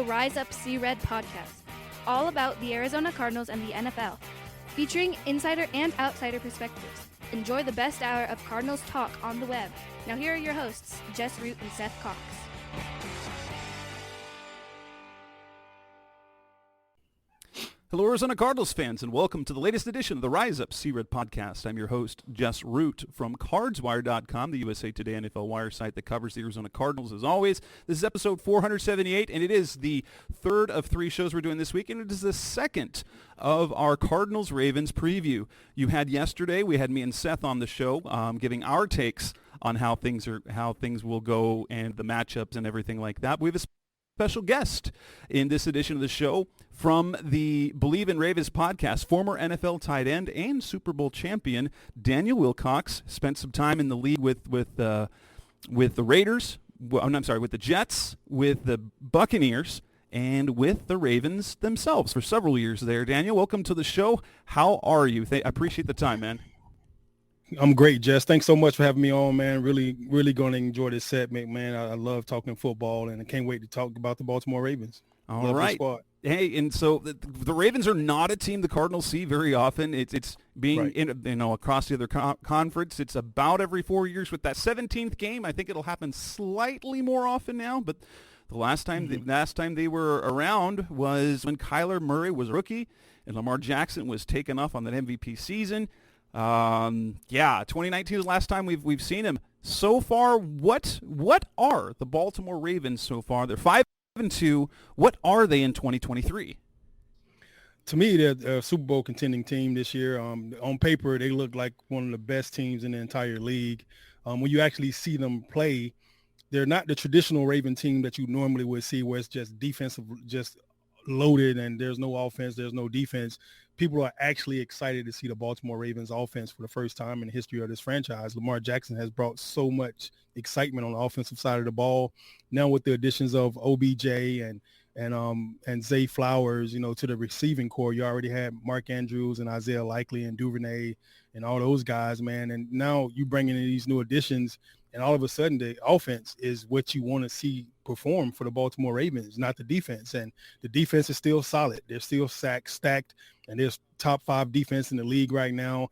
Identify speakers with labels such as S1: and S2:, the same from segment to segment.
S1: Rise Up See Red podcast, all about the Arizona Cardinals and the NFL, featuring insider and outsider perspectives. Enjoy the best hour of Cardinals talk on the web. Now here are your hosts, Jess Root and Seth Cox.
S2: Hello, Arizona Cardinals fans, and welcome to the latest edition of the Rise Up See Red podcast. I'm your host, Jess Root from CardsWire.com, the USA Today NFL Wire site that covers the Arizona Cardinals as always. This is episode 478, and it is the third of three shows we're doing this week, and it is the second of our Cardinals-Ravens preview. You had yesterday, we had me and Seth on the show giving our takes on how things will go and the matchups and everything like that. We have a special guest in this edition of the show from the Bleav in Ravens podcast, former NFL tight end and Super Bowl champion Daniel Wilcox. Spent some time in the league with the Raiders. With the Jets, with the Buccaneers, and with the Ravens themselves for several years there. Daniel, welcome to the show. How are you? I appreciate the time, man.
S3: I'm great, Jess. Thanks so much for having me on, man. Really going to enjoy this segment, man. I love talking football, and I can't wait to talk about the Baltimore Ravens.
S2: All right. Hey, and so the Ravens are not a team the Cardinals see very often. It's being right. Across the other conference. It's about every 4 years with that 17th game. I think it'll happen slightly more often now, but the last time they were around was when Kyler Murray was a rookie and Lamar Jackson was taken off on that MVP season. 2019 is the last time we've seen him. So far, what are the Baltimore Ravens so far? They're 5-2. What are they in 2023?
S3: To me, they're a Super Bowl contending team this year. On paper, they look like one of the best teams in the entire league. When you actually see them play, they're not the traditional Raven team that you normally would see, where it's just defensive, just loaded, and there's no offense, there's no defense. People are actually excited to see the Baltimore Ravens offense for the first time in the history of this franchise. Lamar Jackson has brought so much excitement on the offensive side of the ball. Now with the additions of OBJ and Zay Flowers, to the receiving core, you already had Mark Andrews and Isaiah Likely and Duvernay and all those guys, man. And now you bring in these new additions, and all of a sudden the offense is what you want to see perform for the Baltimore Ravens, not the defense. And the defense is still solid. They're still stacked, and there's top 5 defense in the league right now.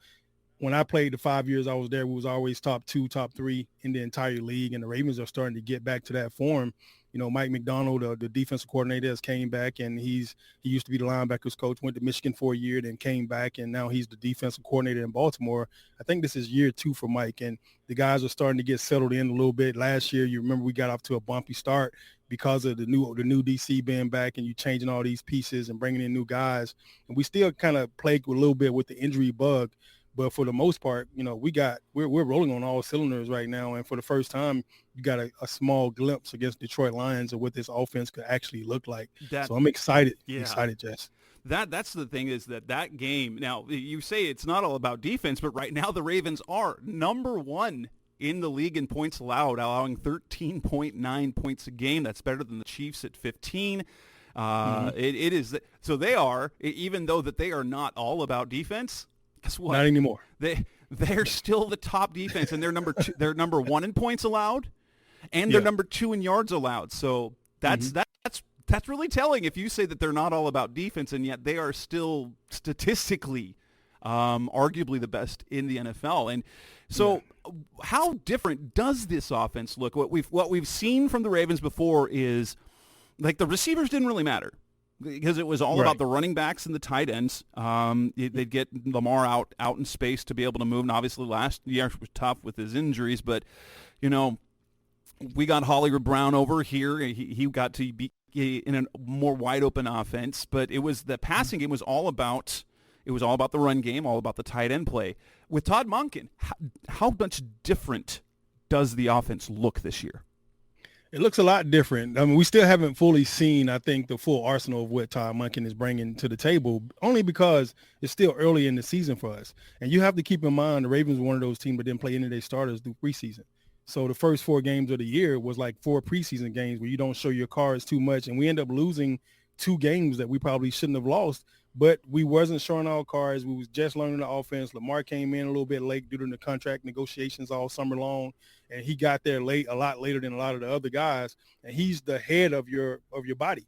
S3: When I played the 5 years I was there, we was always top 2, top 3 in the entire league, and the Ravens are starting to get back to that form. Mike McDonald, the defensive coordinator, has came back, and he used to be the linebackers coach, went to Michigan for a year, then came back, and now he's the defensive coordinator in Baltimore. I think this is year 2 for Mike, and the guys are starting to get settled in a little bit. Last year, you remember we got off to a bumpy start because of the new DC being back, and you changing all these pieces and bringing in new guys. And we still kind of plagued a little bit with the injury bug. But for the most part, we're rolling on all cylinders right now. And for the first time, you got a small glimpse against Detroit Lions of what this offense could actually look like. So I'm excited. Yeah. Excited, Jess.
S2: That's the thing, is that game. Now, you say it's not all about defense, but right now the Ravens are number 1 in the league in points allowed, allowing 13.9 points a game. That's better than the Chiefs at 15. It is. So they are, even though that they are not all about defense, guess what?
S3: Not anymore.
S2: They're still the top defense, and they're number 2. They're number 1 in points allowed, and they're number 2 in yards allowed. So that's really telling if you say that they're not all about defense, and yet they are still statistically, arguably the best in the NFL. And so, how different does this offense look? What we've seen from the Ravens before is, like, the receivers didn't really matter, because it was all about the running backs and the tight ends. They'd get Lamar out in space to be able to move. And obviously last year was tough with his injuries. But, we got Hollywood Brown over here. He got to be in a more wide-open offense. But it was the passing game was all about the run game, all about the tight end play. With Todd Monken, how much different does the offense look this year?
S3: It looks a lot different. I mean, we still haven't fully seen, I think, the full arsenal of what Todd Monken is bringing to the table, only because it's still early in the season for us. And you have to keep in mind the Ravens were one of those teams that didn't play any of their starters through preseason. So the first 4 games of the year was like 4 preseason games where you don't show your cards too much. And we end up losing 2 games that we probably shouldn't have lost, but we wasn't showing our cards. We was just learning the offense. Lamar came in a little bit late due to the contract negotiations all summer long, and he got there late, a lot later than a lot of the other guys. And he's the head of your body.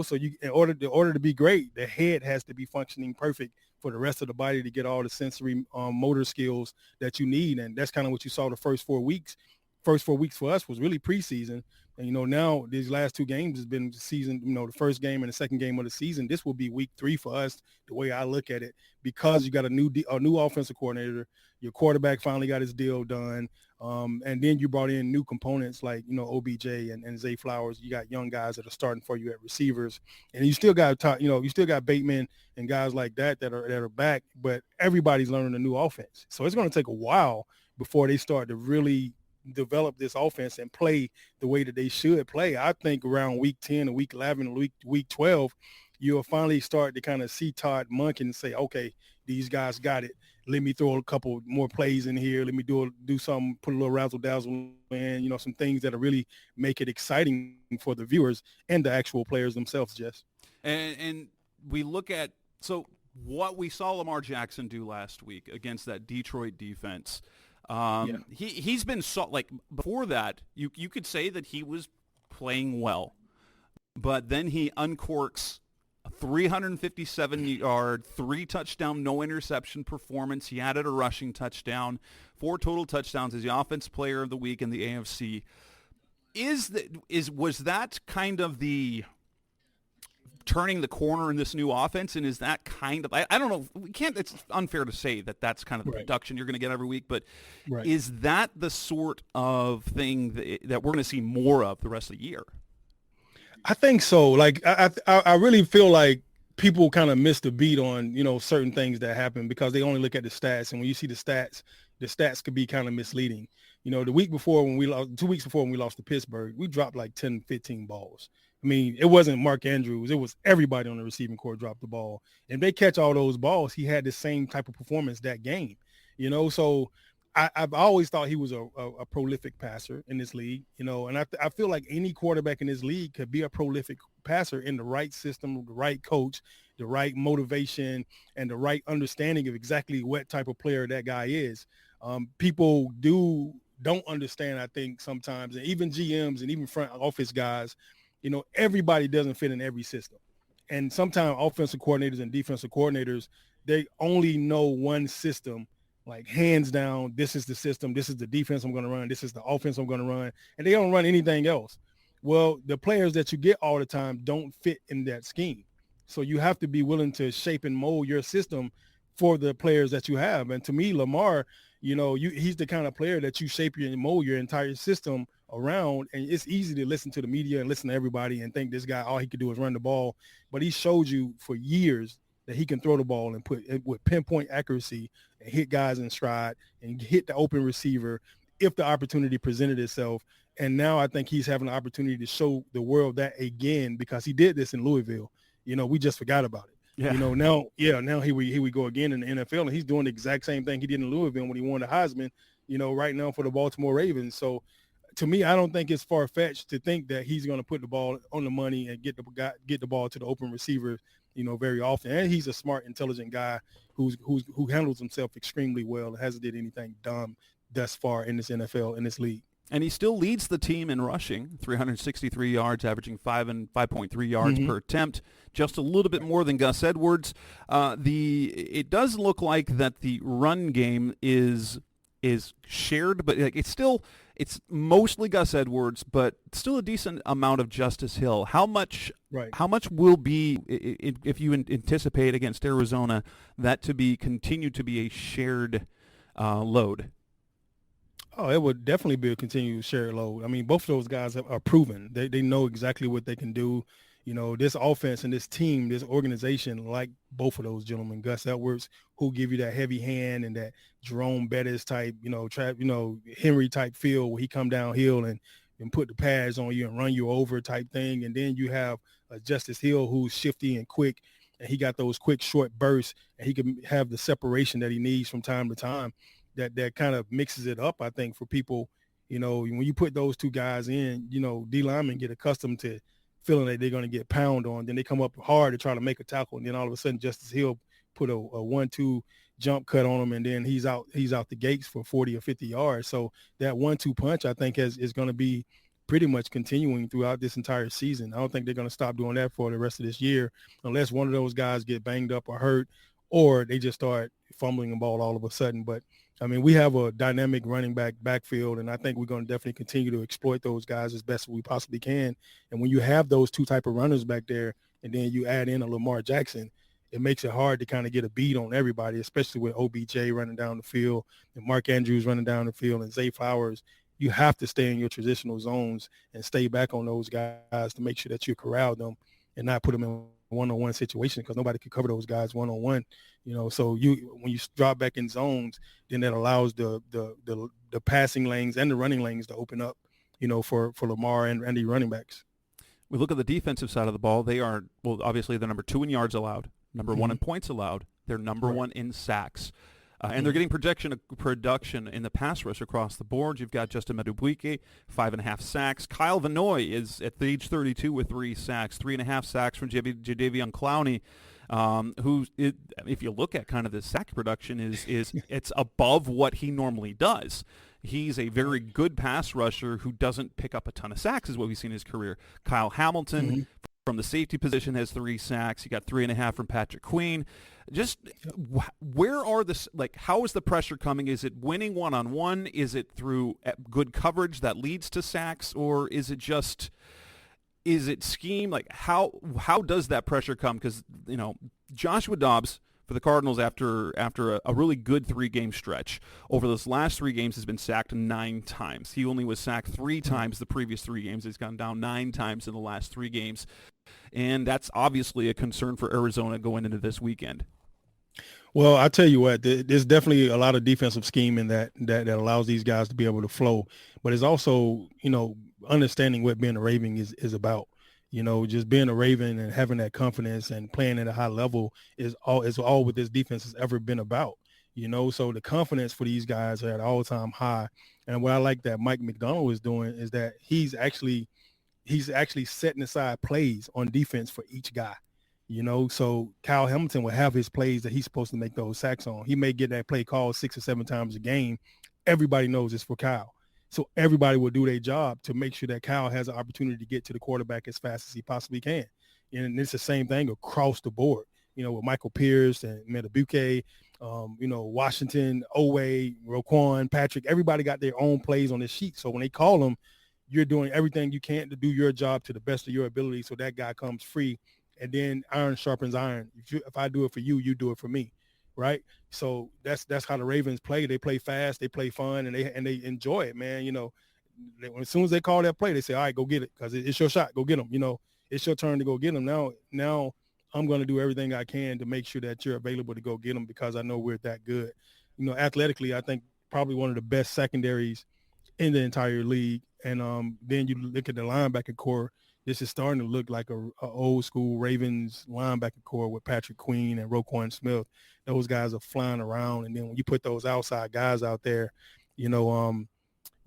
S3: So in order to be great, the head has to be functioning perfect for the rest of the body to get all the sensory motor skills that you need. And that's kind of what you saw the first 4 weeks. First 4 weeks for us was really preseason. And, now these last 2 games has been season, the first game and the second game of the season. This will be week 3 for us, the way I look at it, because you got a new offensive coordinator. Your quarterback finally got his deal done. And then you brought in new components like, OBJ and Zay Flowers. You got young guys that are starting for you at receivers. And you still got, you still got Bateman and guys like that are back, but everybody's learning a new offense. So it's going to take a while before they start to really develop this offense and play the way that they should play. I think around week 10 or week 11 or week 12, you'll finally start to kind of see Todd Monken and say, okay, these guys got it. Let me throw a couple more plays in here. Let me do something, put a little razzle-dazzle in, some things that'll really make it exciting for the viewers and the actual players themselves, Jess.
S2: And we look at what we saw Lamar Jackson do last week against that Detroit defense. He's been before that, you could say that he was playing well, but then he uncorks a 357-yard, 3-touchdown, no interception performance. He added a rushing touchdown, 4 total touchdowns as the offensive player of the week in the AFC. Was that kind of the turning the corner in this new offense, and is that kind of, I don't know, it's unfair to say that that's kind of the production you're going to get every week, but is that the sort of thing that we're going to see more of the rest of the year?
S3: I think so. Like, I really feel like people kind of miss the beat on, certain things that happen because they only look at the stats. And when you see the stats could be kind of misleading. The week before when we lost, 2 weeks before when we lost to Pittsburgh, we dropped like 10, 15 balls. I mean, it wasn't Mark Andrews. It was everybody on the receiving corps dropped the ball. And if they catch all those balls, he had the same type of performance that game, So I've always thought he was a prolific passer in this league, and I feel like any quarterback in this league could be a prolific passer in the right system, the right coach, the right motivation, and the right understanding of exactly what type of player that guy is. People don't understand, I think, sometimes, and even GMs and even front office guys, everybody doesn't fit in every system. And sometimes offensive coordinators and defensive coordinators, they only know one system. Like, hands down, this is the system, this is the defense I'm going to run, this is the offense I'm going to run, and they don't run anything else. Well, the players that you get all the time don't fit in that scheme. So you have to be willing to shape and mold your system for the players that you have. And to me, Lamar, he's the kind of player that you shape and mold your entire system around. And it's easy to listen to the media and listen to everybody and think this guy, all he could do is run the ball. But he showed you for years that he can throw the ball and put it with pinpoint accuracy and hit guys in stride and hit the open receiver if the opportunity presented itself. And now I think he's having an opportunity to show the world that again, because he did this in Louisville. We just forgot about it.
S2: Yeah.
S3: Now here we go again in the NFL, and he's doing the exact same thing he did in Louisville when he won the Heisman, right now for the Baltimore Ravens. So to me, I don't think it's far-fetched to think that he's going to put the ball on the money and get the ball to the open receiver, very often. And he's a smart, intelligent guy who handles himself extremely well and hasn't did anything dumb thus far in this NFL, in this league.
S2: And he still leads the team in rushing, 363 yards, averaging 5.3 yards per attempt, just a little bit more than Gus Edwards. It does look like that the run game is shared, but it's mostly Gus Edwards, but still a decent amount of Justice Hill. How much will be, if you anticipate against Arizona, that to continue to be a shared load?
S3: Oh, it would definitely be a continued shared load. I mean, both of those guys are proven. They know exactly what they can do. This offense and this team, this organization, like both of those gentlemen, Gus Edwards, who give you that heavy hand and that Jerome Bettis type, Henry type feel where he come downhill and put the pads on you and run you over type thing. And then you have Justice Hill, who's shifty and quick, and he got those quick short bursts, and he can have the separation that he needs from time to time. That kind of mixes it up, I think, for people. When you put those two guys in, D linemen get accustomed to feeling like they're going to get pound on. Then they come up hard to try to make a tackle, and then all of a sudden Justice Hill put a 1-2 jump cut on him, and then he's out the gates for 40 or 50 yards. So that 1-2 punch, I think, is going to be pretty much continuing throughout this entire season. I don't think they're going to stop doing that for the rest of this year unless one of those guys get banged up or hurt, or they just start fumbling the ball all of a sudden. But, I mean, we have a dynamic running backfield, and I think we're going to definitely continue to exploit those guys as best as we possibly can. And when you have those two type of runners back there and then you add in a Lamar Jackson, it makes it hard to kind of get a beat on everybody, especially with OBJ running down the field and Mark Andrews running down the field and Zay Flowers. You have to stay in your traditional zones and stay back on those guys to make sure that you corral them and not put them in one-on-one situation, because nobody can cover those guys one-on-one. So when you drop back in zones, then that allows the passing lanes and the running lanes to open up, for Lamar and the running backs.
S2: We look at the defensive side of the ball. They are, obviously they're number 2 in yards allowed, number 1 in points allowed. They're number 1 in sacks. And they're getting production in the pass rush across the board. You've got Justin Madubuike, 5.5 sacks. Kyle Vanoy is at age 32 with 3 sacks, 3.5 sacks from Jadeveon Clowney, who, if you look at kind of the sack production, is it's above what he normally does. He's a very good pass rusher who doesn't pick up a ton of sacks, is what we've seen in his career. Kyle Hamilton from the safety position has 3 sacks. You got 3.5 from Patrick Queen. Just where are how is the pressure coming? Is it winning one-on-one? Is it through good coverage that leads to sacks? Or is it scheme? How does that pressure come? Because, Joshua Dobbs for the Cardinals after a really good 3-game stretch over those last 3 games has been sacked 9 times. He only was sacked 3 times the previous 3 games. He's gone down 9 times in the last 3 games. And that's obviously a concern for Arizona going into this weekend.
S3: Well, I tell you what, there's definitely a lot of defensive scheme in that allows these guys to be able to flow. But it's also, understanding what being a Raven is about. Just being a Raven and having that confidence and playing at a high level is all what this defense has ever been about. So the confidence for these guys are at all-time high. And what I like that Mike McDonald is doing is that he's actually setting aside plays on defense for each guy. So Kyle Hamilton will have his plays that he's supposed to make those sacks on. He may get that play called 6 or 7 times a game. Everybody knows it's for Kyle. So everybody will do their job to make sure that Kyle has an opportunity to get to the quarterback as fast as he possibly can. And it's the same thing across the board, with Michael Pierce and Metabuke, Washington, Owe, Roquan, Patrick. Everybody got their own plays on this sheet. So when they call them, you're doing everything you can to do your job to the best of your ability so that guy comes free. And then iron sharpens iron. If I do it for you, you do it for me, right? So that's how the Ravens play. They play fast, they play fun, and they enjoy it, man. As soon as they call that play, they say, all right, go get it, because it's your shot. Go get them. It's your turn to go get them. Now I'm going to do everything I can to make sure that you're available to go get them, because I know we're that good. Athletically, I think probably one of the best secondaries in the entire league. And then you look at the linebacker core. This is starting to look like a old school Ravens linebacker core with Patrick Queen and Roquan Smith. Those guys are flying around. And then when you put those outside guys out there,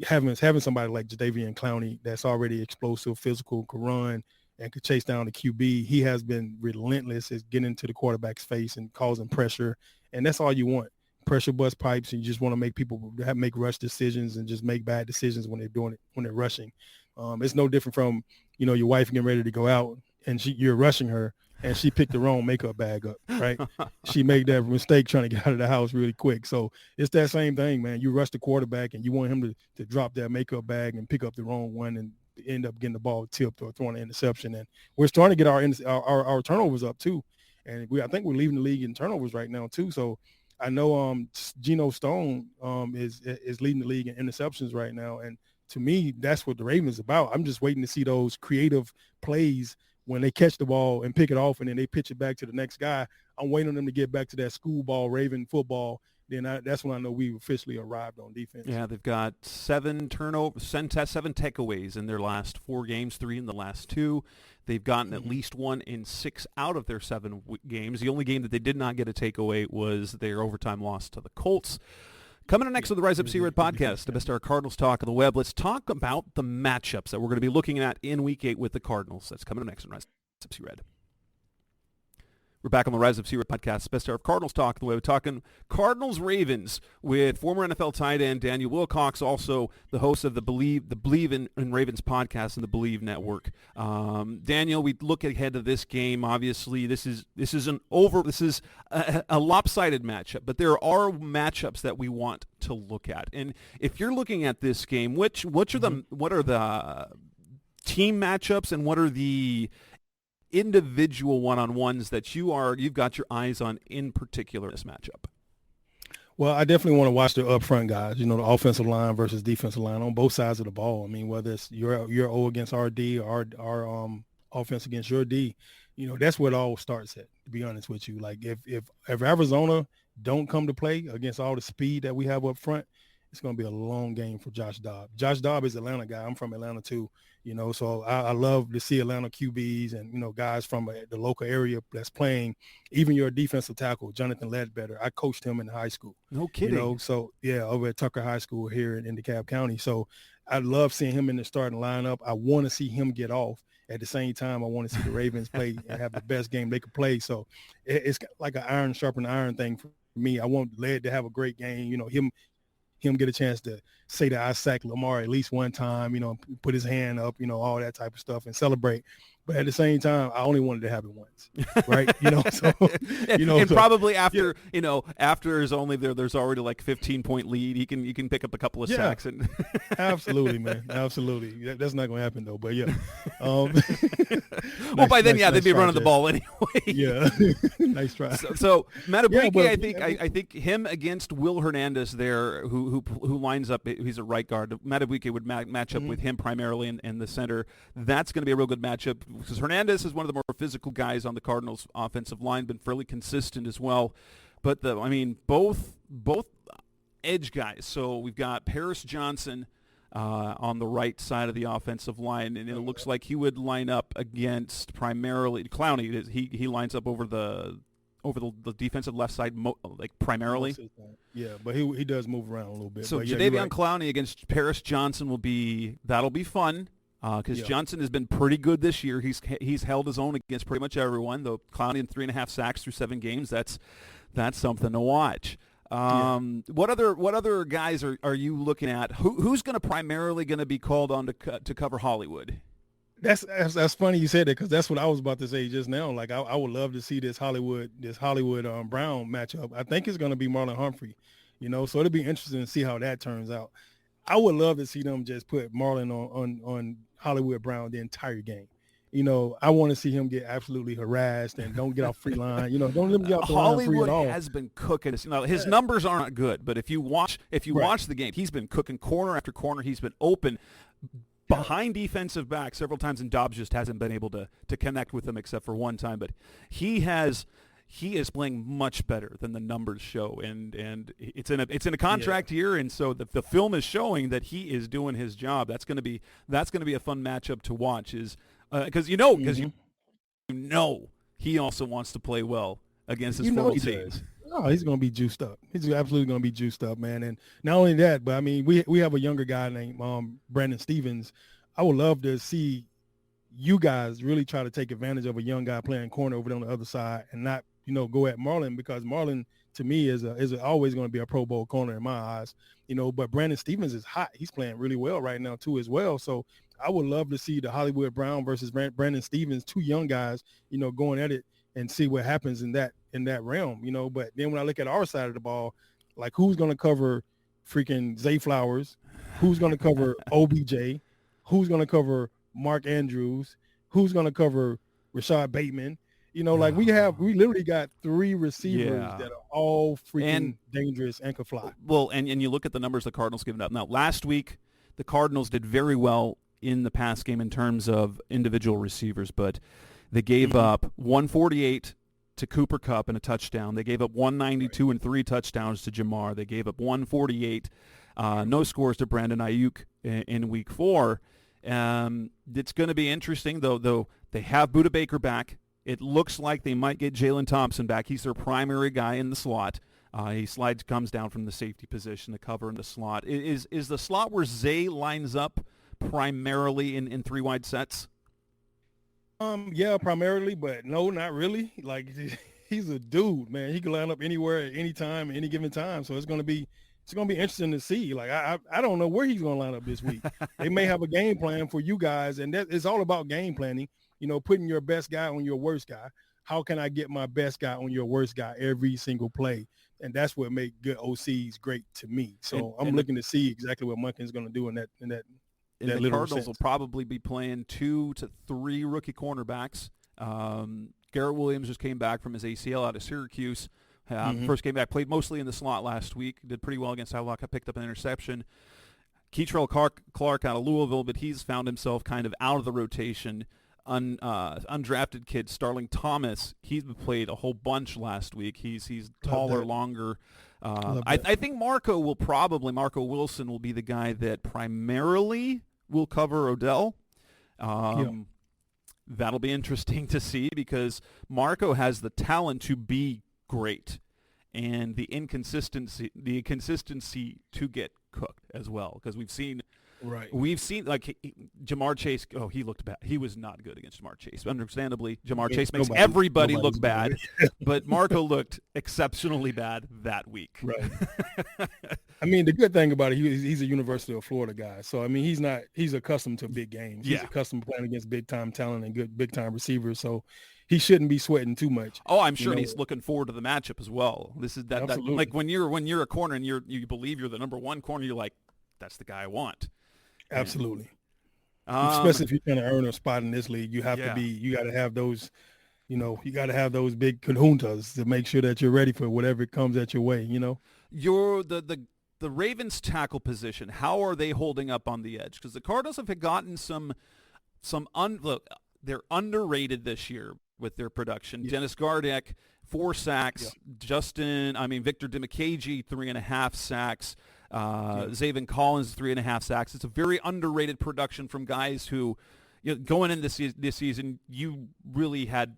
S3: having somebody like Jadeveon Clowney that's already explosive, physical, can run, and could chase down the QB, he has been relentless at getting into the quarterback's face and causing pressure. And that's all you want. Pressure bust pipes, and you just want to make people make rush decisions and just make bad decisions when they're doing it, when they're rushing. It's no different from, your wife getting ready to go out and you're rushing her and she picked the wrong makeup bag up, right? She made that mistake trying to get out of the house really quick. So it's that same thing, man. You rush the quarterback and you want him to drop that makeup bag and pick up the wrong one and end up getting the ball tipped or throwing an interception. And we're starting to get our turnovers up too. And I think we're leading the league in turnovers right now too. So I know Geno Stone is leading the league in interceptions right now. And to me, that's what the Ravens is about. I'm just waiting to see those creative plays when they catch the ball and pick it off and then they pitch it back to the next guy. I'm waiting on them to get back to that schoolball Raven football. Then that's when I know we've officially arrived on defense.
S2: Yeah, they've got 7 takeaways in their last 4 games, 3 in the last 2. They've gotten at least 1 in 6 out of their 7 games. The only game that they did not get a takeaway was their overtime loss to the Colts. Coming up next on the Rise Up Sea Red podcast, the best of our Cardinals talk on the web. Let's talk about the matchups that we're going to be looking at in Week 8 with the Cardinals. That's coming up next on Rise Up Sea Red. We're back on the Rise Up CRIT podcast, best hour of Cardinals talk. The way we're talking Cardinals-Ravens with former NFL tight end Daniel Wilcox, also the host of the Bleav in Ravens podcast and the Bleav Network. Daniel, we look ahead to this game. Obviously, this is a lopsided matchup, but there are matchups that we want to look at. And if you're looking at this game, what are the team matchups and what are the individual one-on-ones that you've got your eyes on in particular in this matchup?
S3: Well, I definitely want to watch the upfront guys, the offensive line versus defensive line on both sides of the ball. I mean, whether it's your O against our D or our offense against your D, that's where it all starts at, to be honest with you. Like if Arizona don't come to play against all the speed that we have up front, it's going to be a long game for Josh Dobbs. Josh Dobbs is an Atlanta guy. I'm from Atlanta too, so I love to see Atlanta QBs and, guys from the local area that's playing. Even your defensive tackle, Jonathan Ledbetter, I coached him in high school.
S2: No kidding.
S3: Over at Tucker High School here in DeKalb County. So I love seeing him in the starting lineup. I want to see him get off. At the same time, I want to see the Ravens play and have the best game they could play. So it's like an iron sharpen iron thing for me. I want Led to have a great game, him get a chance to say that I sacked Lamar at least one time, put his hand up, all that type of stuff and celebrate. But at the same time, I only wanted to have it once, right?
S2: And probably after, after there's already like 15-point lead, you can pick up a couple of sacks. And
S3: absolutely, man. Absolutely. That's not going to happen though, but yeah.
S2: Well, by then, they'd be running the ball anyway.
S3: Yeah. Nice try.
S2: So Madubuike, I think him against Will Hernandez there, who lines up, he's a right guard. Madubuike would match up with him primarily in the center. That's going to be a real good matchup, because Hernandez is one of the more physical guys on the Cardinals offensive line, been fairly consistent as well. But both edge guys. So we've got Paris Johnson on the right side of the offensive line, and it looks like he would line up against primarily Clowney. He lines up over the defensive left side, primarily.
S3: Yeah, but he does move around a little bit.
S2: So Jadeveon Clowney against Paris Johnson that'll be fun. Because Johnson has been pretty good this year. He's held his own against pretty much everyone. Though Clowney in 3.5 sacks through 7 games, that's something to watch. What other guys are you looking at? Who's primarily going to be called on to cover Hollywood?
S3: That's funny you said that, because that's what I was about to say just now. Like I would love to see this Hollywood Brown matchup. I think it's going to be Marlon Humphrey. So it'll be interesting to see how that turns out. I would love to see them just put Marlon on Hollywood Brown the entire game. I want to see him get absolutely harassed and don't get off free line. Don't let him get off the line free at all.
S2: Hollywood has been cooking. His numbers aren't good, but if you watch the game, he's been cooking corner after corner. He's been open behind defensive back several times, and Dobbs just hasn't been able to connect with him except for one time. But he is playing much better than the numbers show, and it's in a contract year, and so the film is showing that he is doing his job. That's going to be a fun matchup to watch, because he also wants to play well against his former teams.
S3: Oh, he's going to be juiced up. He's absolutely going to be juiced up, man. And not only that, but I mean, we have a younger guy named Brandon Stevens. I would love to see you guys really try to take advantage of a young guy playing corner over there on the other side and not go at Marlon, because Marlon to me is always going to be a Pro Bowl corner in my eyes, but Brandon Stevens is hot. He's playing really well right now too as well. So I would love to see the Hollywood Brown versus Brandon Stevens, two young guys, going at it and see what happens in that realm, but then when I look at our side of the ball, like who's going to cover freaking Zay Flowers, who's going to cover OBJ, who's going to cover Mark Andrews, who's going to cover Rashad Bateman. We literally got 3 receivers that are all freaking dangerous and can fly.
S2: Well, and you look at the numbers the Cardinals given up. Now, last week, the Cardinals did very well in the pass game in terms of individual receivers, but they gave up 148 to Cooper Kupp and a touchdown. They gave up 192 and 3 touchdowns to Jamar. They gave up 148, no scores to Brandon Ayuk in week 4. It's going to be interesting, though they have Budda Baker back. It looks like they might get Jalen Thompson back. He's their primary guy in the slot. He comes down from the safety position to cover in the slot. Is the slot where Zay lines up primarily in 3 wide sets?
S3: Yeah, primarily, but no, not really. Like he's a dude, man. He can line up anywhere at any time, any given time. So it's gonna be interesting to see. Like I don't know where he's gonna line up this week. They may have a game plan for you guys, and that it's all about game planning. Putting your best guy on your worst guy. How can I get my best guy on your worst guy every single play? And that's what make good OCs great to me. So I'm looking to see exactly what Monken's going to do in that
S2: the Cardinals will probably be playing 2 to 3 rookie cornerbacks. Garrett Williams just came back from his ACL out of Syracuse. First game back, played mostly in the slot last week. Did pretty well against Havelock. Picked up an interception. Keitrell Clark out of Louisville, but he's found himself kind of out of the rotation. Undrafted kid Starling Thomas, he's played a whole bunch last week. He's taller, longer. I think Marco Wilson will be the guy that primarily will cover Odell. That'll be interesting to see because Marco has the talent to be great and the inconsistency to get cooked as well, because we've seen like Jamar Chase. Oh, he looked bad. He was not good against Jamar Chase. Understandably, Jamar Chase makes everybody look bad, but Marco looked exceptionally bad that week.
S3: Right. I mean, the good thing about it, he's a University of Florida guy. So I mean, he's accustomed to big games. He's accustomed to playing against big time talent and good big time receivers. So he shouldn't be sweating too much.
S2: Oh, I'm sure he's looking forward to the matchup as well. This is that like when you're a corner and you Bleav you're the number one corner, you're like, that's the guy I want.
S3: Absolutely. Especially if you're trying to earn a spot in this league, you got to have those, you got to have those big kahuntas to make sure that you're ready for whatever comes at your way,
S2: You're the Ravens tackle position. How are they holding up on the edge? Because the Cardinals have gotten look, they're underrated this year with their production. Dennis Gardeck, 4 sacks. Victor Dimukeje, 3.5 sacks. Zaven Collins, 3.5 sacks. It's a very underrated production from guys who, going into this season, you really had.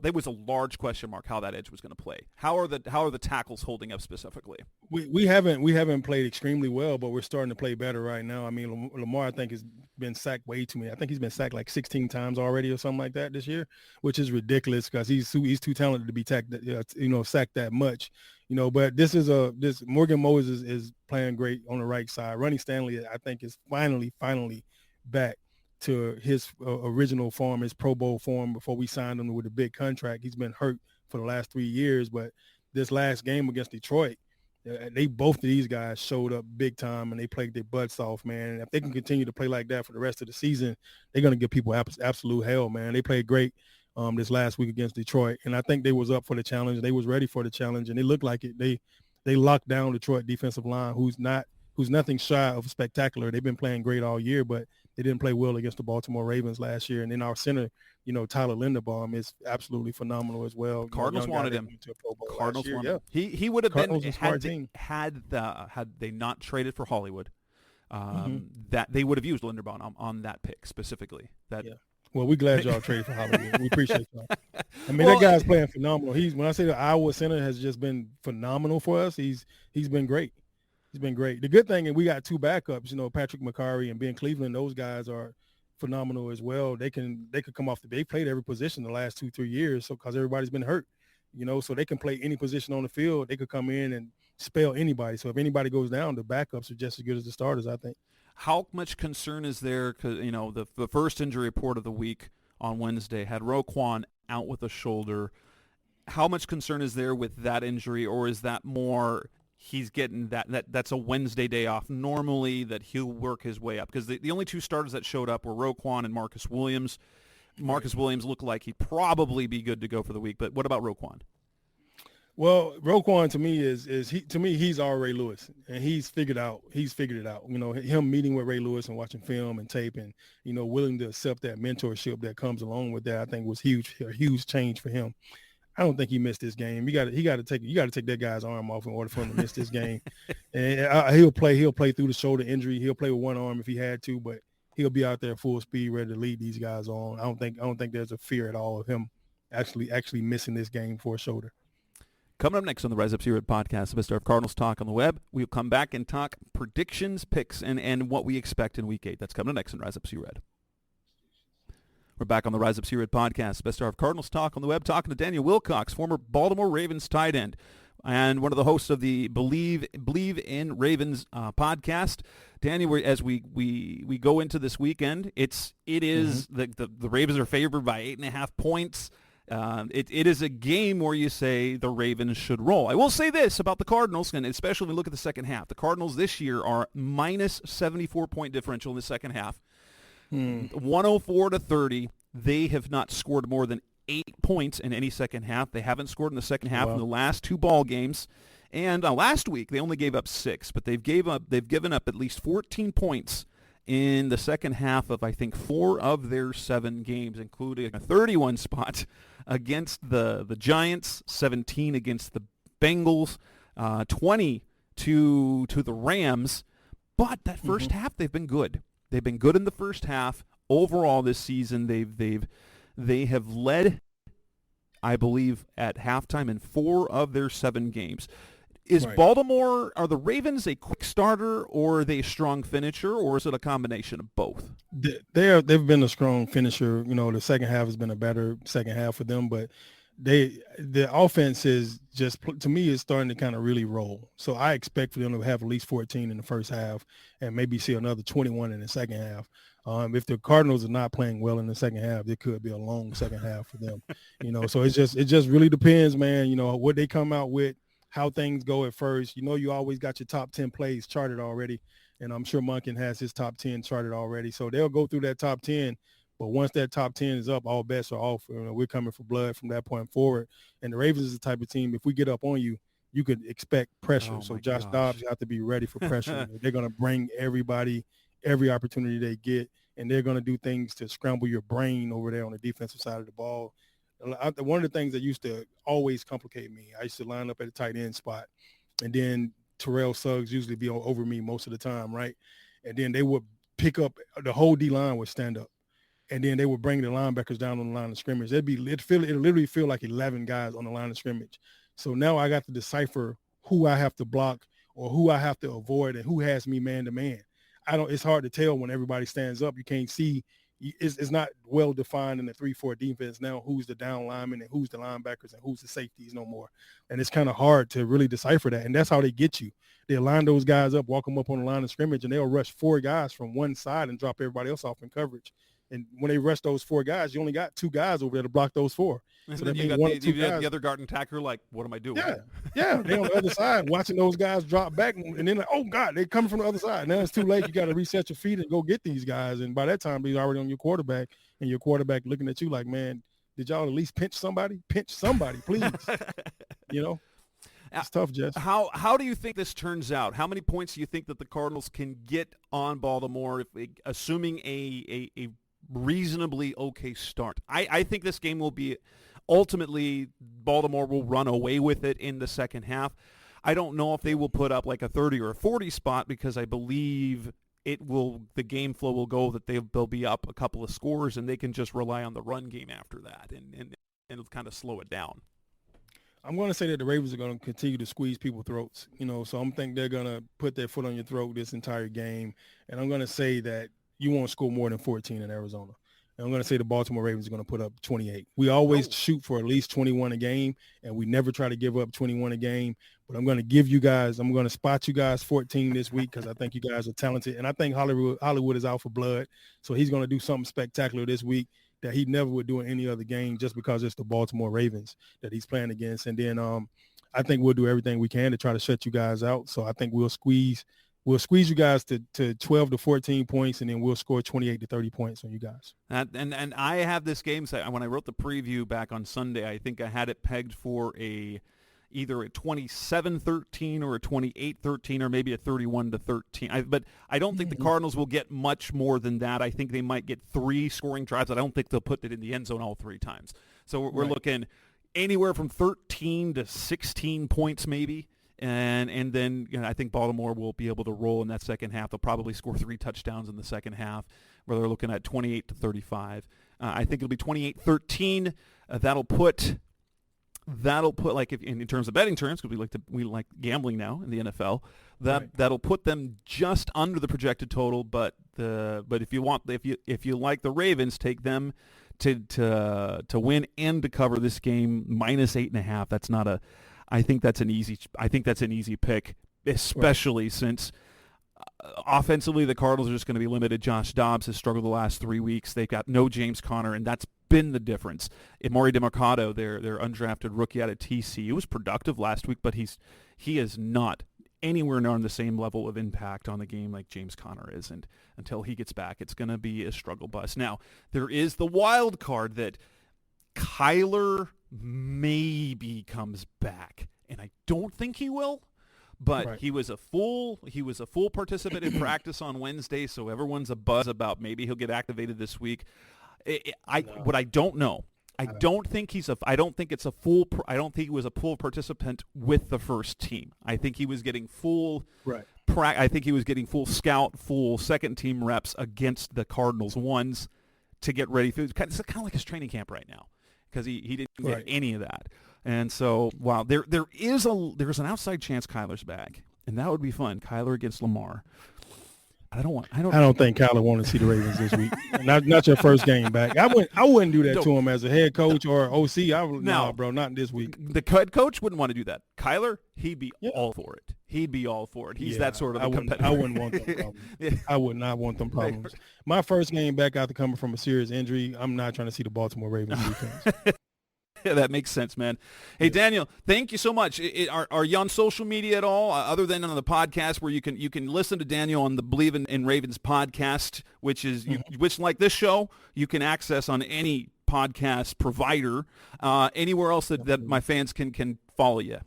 S2: There was a large question mark how that edge was going to play. How are the tackles holding up specifically?
S3: We haven't played extremely well, but we're starting to play better right now. I mean, Lamar, I think, has been sacked way too many. I think he's been sacked like 16 times already or something like that this year, which is ridiculous because he's too talented to be sacked that much. But this Morgan Moses is playing great on the right side. Ronnie Stanley, I think, is finally back to his original form, his Pro Bowl form before we signed him with a big contract. He's been hurt for the last 3 years, but this last game against Detroit, both of these guys showed up big time and they played their butts off, man. And if they can continue to play like that for the rest of the season, they're going to give people absolute hell, man. They played great this last week against Detroit, and I think they was up for the challenge. They was ready for the challenge, and they looked like it. They locked down Detroit defensive line, who's nothing shy of spectacular. They've been playing great all year, but they didn't play well against the Baltimore Ravens last year. And then our center, Tyler Linderbaum is absolutely phenomenal as well.
S2: Cardinals wanted him. Cardinals wanted him. He would have been had they not traded for Hollywood. That they would have used Linderbaum on that pick specifically.
S3: Well, we're glad y'all traded for Hollywood. We appreciate y'all. I mean, that guy's playing phenomenal. When I say the Iowa center has just been phenomenal for us, he's been great. He's been great. The good thing, and we got 2 backups, Patrick McCarry and Ben Cleveland. Those guys are phenomenal as well. They could come off they played every position the last 2-3 years, so because everybody's been hurt, so they can play any position on the field. They could come in and spell anybody. So if anybody goes down, the backups are just as good as the starters, I think.
S2: How much concern is there? Because the first injury report of the week on Wednesday had Roquan out with a shoulder. How much concern is there with that injury, or is that more he's getting that's a Wednesday day off normally that he'll work his way up? Because the only 2 starters that showed up were Roquan and Marcus Williams. Marcus Williams looked like he'd probably be good to go for the week, but what about Roquan?
S3: Well, Roquan to me he's our Ray Lewis, and he's figured it out. Him meeting with Ray Lewis and watching film and tape, and willing to accept that mentorship that comes along with that, I think was a huge change for him. I don't think he missed this game. You got to take that guy's arm off in order for him to miss this game. And he'll play through the shoulder injury. He'll play with one arm if he had to, but he'll be out there full speed, ready to lead these guys on. I don't think there's a fear at all of him actually missing this game for a shoulder.
S2: Coming up next on the Rise Up See Red podcast, the best of Cardinals talk on the web. We'll come back and talk predictions, picks, and what we expect in Week 8. That's coming up next on Rise Up See Red. We're back on the Rise Up C-Red podcast, best hour of Cardinals talk on the web, talking to Daniel Wilcox, former Baltimore Ravens tight end, and one of the hosts of the Bleav in Ravens podcast. Daniel, as we go into this weekend, it is the Ravens are favored by 8.5 points. It is a game where you say the Ravens should roll. I will say this about the Cardinals, and especially when we look at the second half. The Cardinals this year are minus 74-point differential in the second half. 104-30. They have not scored more than 8 points in any second half. They haven't scored in the second half in the last 2 ball games. And last week they only gave up 6, but they've given up at least 14 points in the second half of, I think, 4 of their 7 games, including a 31 spot against the Giants, 17 against the Bengals, 20 to the Rams. But that first half, they've been good. They've been good in the first half. Overall this season, they have led, I Bleav, at halftime in 4 of their 7 games. Is Baltimore, are the Ravens a quick starter, or are they a strong finisher, or is it a combination of both?
S3: They've been a strong finisher. You know, the second half has been a better second half for them, but the offense is just, to me, is starting to kind of really roll. So I expect for them to have at least 14 in the first half and maybe see another 21 in the second half. If the Cardinals are not playing well in the second half, it could be a long second half for them. You know, so it just really depends, man. You know, what they come out with, how things go at first. You know, you always got your top 10 plays charted already, and I'm sure Monken has his top 10 charted already. So they'll go through that top 10. But once that top 10 is up, all bets are off. You know, we're coming for blood from that point forward. And the Ravens is the type of team, if we get up on you, you could expect pressure. So Josh Dobbs have to be ready for pressure. They're going to bring everybody every opportunity they get, and they're going to do things to scramble your brain over there on the defensive side of the ball. One of the things that used to always complicate me, I used to line up at a tight end spot, and then Terrell Suggs usually be over me most of the time, right? And then they would pick up, the whole D-line would stand up. And then they would bring the linebackers down on the line of scrimmage. It'd literally feel like 11 guys on the line of scrimmage. So now I got to decipher who I have to block or who I have to avoid and who has me man to man. It's hard to tell when everybody stands up. You can't see. It's not well defined in the 3-4 defense now who's the down lineman and who's the linebackers and who's the safeties no more. And it's kind of hard to really decipher that. And that's how they get you. They'll line those guys up, walk them up on the line of scrimmage, and they'll rush 4 guys from one side and drop everybody else off in coverage. And when they rush those 4 guys, you only got 2 guys over there to block those 4.
S2: And
S3: so
S2: then you got the other guard and tackler like, what am I doing?
S3: Yeah. They're on the other side watching those guys drop back, and then like, oh, God, they're coming from the other side. Now it's too late. You got to reset your feet and go get these guys. And by that time, they're already on your quarterback, and your quarterback looking at you like, man, did y'all at least pinch somebody? Pinch somebody, please. You know? It's tough, Jess.
S2: How do you think this turns out? How many points do you think that the Cardinals can get on Baltimore, assuming a reasonably okay start? I think this game will be ultimately Baltimore will run away with it in the second half. I don't know if they will put up like a 30 or a 40 spot, because I Bleav the game flow will go that they'll be up a couple of scores and they can just rely on the run game after that and it'll kind of slow it down.
S3: I'm going to say that the Ravens are going to continue to squeeze people's throats, you know, so I'm thinking they're going to put their foot on your throat this entire game. And I'm going to say that you won't score more than 14 in Arizona. And I'm going to say the Baltimore Ravens are going to put up 28. We always shoot for at least 21 a game, and we never try to give up 21 a game. But I'm going to spot you guys 14 this week because I think you guys are talented. And I think Hollywood is out for blood. So he's going to do something spectacular this week that he never would do in any other game just because it's the Baltimore Ravens that he's playing against. And then I think we'll do everything we can to try to shut you guys out. So I think we'll squeeze you guys to 12 to 14 points, and then we'll score 28 to 30 points on you guys.
S2: And I have this game, when I wrote the preview back on Sunday, I think I had it pegged for either a 27-13 or a 28-13 or maybe a 31-13. But I don't think the Cardinals will get much more than that. I think they might get 3 scoring drives. I don't think they'll put it in the end zone all 3 times. So we're looking anywhere from 13 to 16 points maybe. And then I think Baltimore will be able to roll in that second half. They'll probably score 3 touchdowns in the second half, where they're looking at 28 to 35. I think it'll be 28-13. That'll put like in terms of betting terms, because we like gambling now in the NFL. That'll put them just under the projected total. But if you like the Ravens, take them to win and to cover this game -8.5. That's not a. I think that's an easy pick, especially since offensively the Cardinals are just going to be limited. Josh Dobbs has struggled the last 3 weeks. They've got no James Conner, and that's been the difference. Emori Demercado, their undrafted rookie out of TCU, was productive last week, but he is not anywhere near on the same level of impact on the game like James Conner is, and until he gets back, it's going to be a struggle bus. Now, there is the wild card that Kyler maybe comes back, and I don't think he will, but
S3: right.
S2: he was a full participant in practice on Wednesday, so everyone's a buzz about maybe he'll get activated this week. What I don't know. I don't think he was a full participant with the first team. I think he was getting full I think he was getting full scout, full second team reps against the Cardinals ones to get ready. It's kind of like his training camp right now because he didn't get any of that. And so, wow, there's an outside chance Kyler's back, and that would be fun. Kyler against Lamar. I don't think Kyler want to see the Ravens this week. Not your first game back. I wouldn't do that to him as a head coach or OC. No, bro, not this week. The head coach wouldn't want to do that. Kyler, he'd be all for it. He's that sort of a competitor.
S3: I wouldn't want them problems. I would not want them problems. My first game back after coming from a serious injury, I'm not trying to see the Baltimore Ravens defense.
S2: Yeah, that makes sense, man. Hey, Daniel, thank you so much. Are you on social media at all, other than on the podcast, where you can listen to Daniel on the Bleav in Ravens podcast, which is which, like this show, you can access on any podcast provider. Anywhere else that my fans can follow you?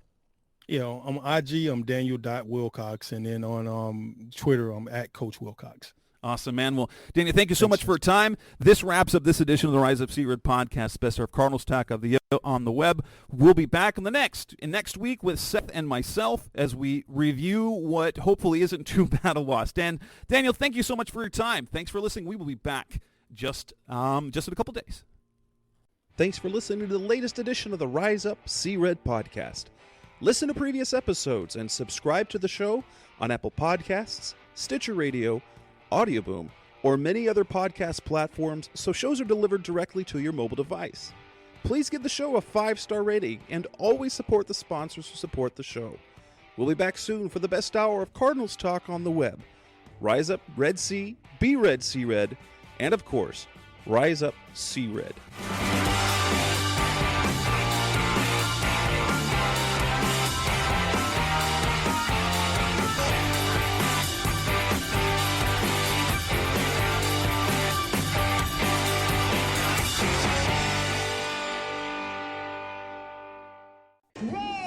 S3: Yeah, on IG, I'm Daniel.Wilcox, and then on Twitter, I'm at Coach Wilcox.
S2: Awesome, man. Well, Daniel, thank you so much for your time. This wraps up this edition of the Rise Up C-Red podcast, best of Cardinals talk of the on the web. We'll be back in next week with Seth and myself as we review what hopefully isn't too bad a loss. Daniel, thank you so much for your time. Thanks for listening. We will be back just in a couple days.
S4: Thanks for listening to the latest edition of the Rise Up C-Red podcast. Listen to previous episodes and subscribe to the show on Apple Podcasts, Stitcher Radio, Audioboom, or many other podcast platforms so shows are delivered directly to your mobile device. Please give the show a 5-star rating and always support the sponsors who support the show. We'll be back soon for the best hour of Cardinals talk on the web. Rise up Red Sea, be Red Sea Red, and of course, Rise up Sea Red.
S5: Roll!